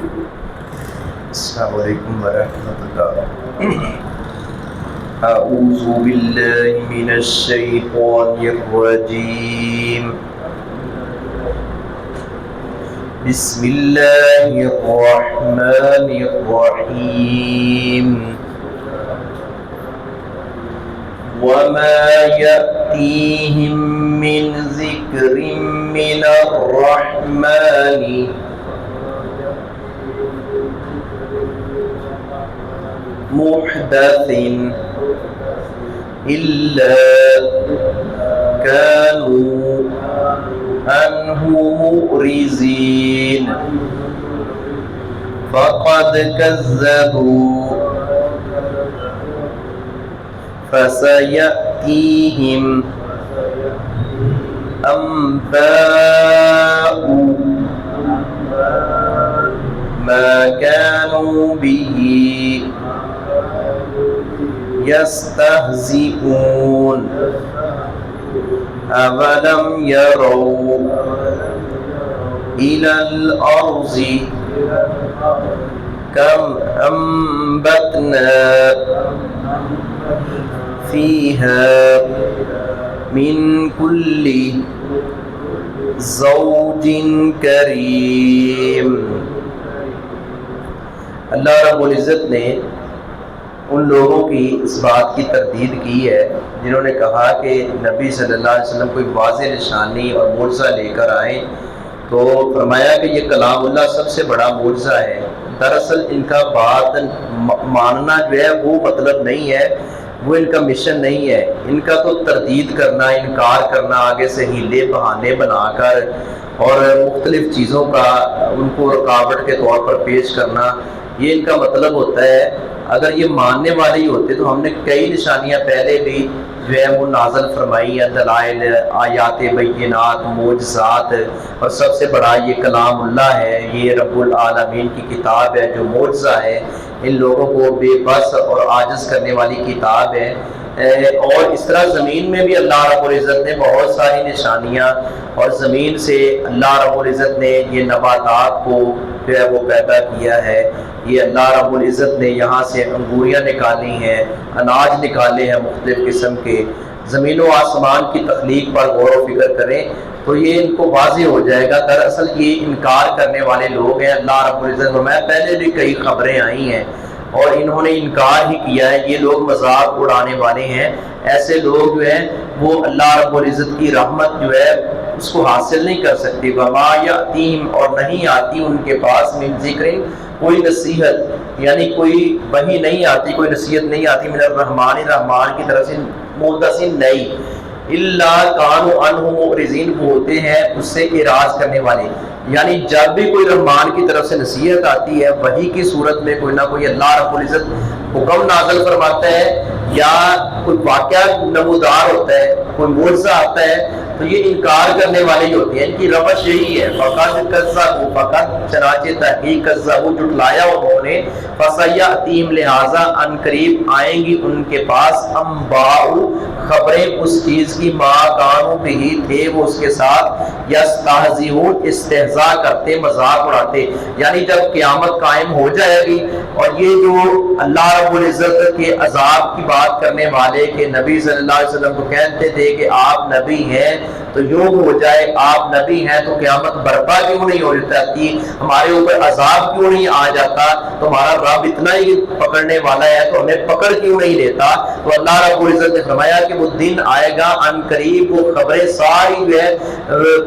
السلام علیکم ورحمۃ اللہ۔ اعوذ باللہ من الشیطان الرجیم، بسم اللہ الرحمن الرحیم۔ وما یأتیہم من ذکر من الرحمن محدث إلا كانوا عنه مؤرزين فقد كذبوا فسيأتيهم أنباء ما كانوا به يستهزئون أولم يروا إلى الأرض كم أنبتنا فيها من كل زوج كريم۔ اللہ رب العزت نے ان لوگوں کی اس بات کی تردید کی ہے جنہوں نے کہا کہ نبی صلی اللہ علیہ وسلم کوئی واضح نشانی اور معجزہ لے کر آئیں، تو فرمایا کہ یہ کلام اللہ سب سے بڑا معجزہ ہے۔ دراصل ان کا بات ماننا جو ہے وہ مطلب نہیں ہے، وہ ان کا مشن نہیں ہے۔ ان کا تو تردید کرنا، انکار کرنا، آگے سے ہیلے بہانے بنا کر اور مختلف چیزوں کا ان کو رکاوٹ کے طور پر پیش کرنا، یہ ان کا مطلب ہوتا ہے۔ اگر یہ ماننے والے ہی ہوتے تو ہم نے کئی نشانیاں پہلے بھی جو ہے وہ نازل فرمائی ہیں، دلائل، آیات بینات، معجزات، اور سب سے بڑا یہ کلام اللہ ہے، یہ رب العالمین کی کتاب ہے جو معجزہ ہے، ان لوگوں کو بے بس اور عاجز کرنے والی کتاب ہے۔ اور اس طرح زمین میں بھی اللہ رب العزت نے بہت ساری نشانیاں، اور زمین سے اللہ رب العزت نے یہ نباتات کو جو ہے وہ پیدا کیا ہے، یہ اللہ رب العزت نے یہاں سے انگوریاں نکالی ہیں، اناج نکالے ہیں مختلف قسم کے۔ زمین و آسمان کی تخلیق پر غور و فکر کریں تو یہ ان کو واضح ہو جائے گا۔ دراصل یہ انکار کرنے والے لوگ ہیں۔ اللہ رب العزت میں پہلے بھی کئی خبریں آئی ہیں اور انہوں نے انکار ہی کیا ہے، یہ لوگ مذاق اڑانے والے ہیں۔ ایسے لوگ جو ہیں وہ اللہ رب العزت کی رحمت جو ہے اس کو حاصل نہیں کر سکتے۔ وما یاتیہم، اور نہیں آتی ان کے پاس، من ذکر، کوئی نصیحت، یعنی کوئی وحی نہیں آتی، کوئی نصیحت نہیں آتی، من الرحمن، رحمان کی طرف سے، محدث نئی، الا کانوا عنہ معرضین، وہ ہوتے ہیں اس سے اعراض کرنے والے۔ یعنی جب بھی کوئی رحمان کی طرف سے نصیحت آتی ہے وحی کی صورت میں، کوئی نہ کوئی اللہ رب العزت حکم نازل فرماتا ہے یا کوئی واقعہ نمودار ہوتا ہے، کوئی معجزہ آتا ہے، تو یہ انکار کرنے والے ہی ہوتے ہیں۔ ان کی روش یہی ہے، فقط کذبوا، فقط چنانچہ تحقیق کذبوا، جھٹلایا انہوں نے، فسیأتیہم، لہٰذا ان قریب آئیں گی ان کے پاس، انباء، خبریں اس چیز کی، ما کانوا بہ، تھے وہ اس کے ساتھ، یستہزئون، استہزاء کرتے، مذاق اڑاتے۔ یعنی جب قیامت قائم ہو جائے گی اور یہ جو اللہ رب العزت کے عذاب کی بات کرنے والے کہ نبی صلی اللہ علیہ وسلم کو کہتے تھے کہ آپ نبی ہیں تو یوں ہو جائے، آپ نبی ہیں تو قیامت برپا کیوں نہیں ہو جاتی، ہمارے اوپر عذاب کیوں نہیں آ جاتا، تو ہمارا رب اتنا ہی پکڑنے والا ہے تو ہمیں پکڑ کیوں نہیں لیتا۔ تو اللہ رب العزت نے فرمایا کہ وہ دن آئے گا ان قریب، وہ خبریں ساری جو ہے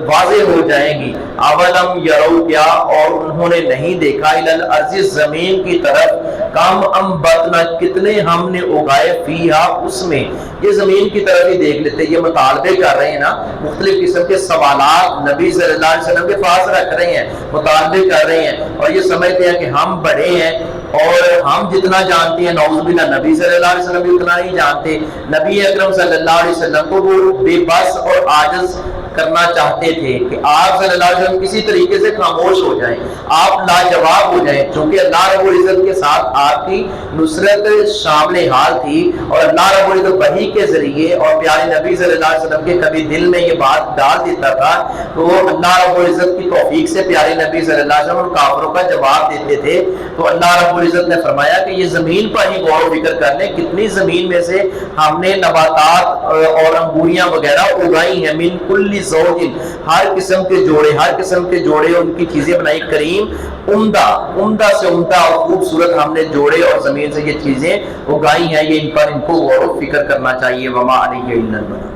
واضح ہو جائیں گی۔ اولم یرو، کیا اور انہوں نے نہیں دیکھا، الی الارض، زمین کی طرف، کم انبتنا، کتنے ہم نے اگائے، فیہا، اس میں۔ یہ زمین کی طرف ہی دیکھ لیتے، یہ مطالبے کر رہے ہیں نا، مختلف قسم کے سوالات نبی صلی اللہ علیہ وسلم کے پاس رکھ رہے ہیں، مطالبے کر رہے ہیں، اور یہ سمجھتے ہیں کہ ہم بڑے ہیں اور ہم جتنا جانتے ہیں، نعوذ باللہ نبی صلی اللہ علیہ وسلم بھی اتنا نہیں جانتے۔ نبی اکرم صلی اللہ علیہ وسلم کو وہ بے بس اور عاجز کرنا چاہتے تھے کہ آپ صلی اللہ علیہ وسلم کسی طریقے سے خاموش ہو جائیں، آپ لاجواب ہو جائیں، چونکہ اللہ رب العزت کے ساتھ آپ کی نصرت شامل حال تھی، اور اللہ رب العزت وحی کے ذریعے اور پیارے نبی صلی اللہ علیہ وسلم کے کبھی دل میں یہ بات ڈال دیتا تھا تو اللہ رب العزت کی توفیق سے پیارے نبی صلی اللہ علیہ وسلم ان کافروں کا جواب دیتے تھے۔ تو اللہ رب العزت نے فرمایا کہ یہ زمین پر ہی غور و فکر کر لیں، کتنی زمین میں سے ہم نے نباتات اور انگوریاں وغیرہ اگائی ہیں، من کل زوج، ہر قسم کے جوڑے ان کی چیزیں بنائی، کریم عمدہ سے عمدہ اور خوبصورت ہم نے جوڑے اور زمین سے یہ چیزیں اگائی ہیں، یہ ان کو غور و فکر کرنا چاہیے۔ وما علیہ الا البلاغ۔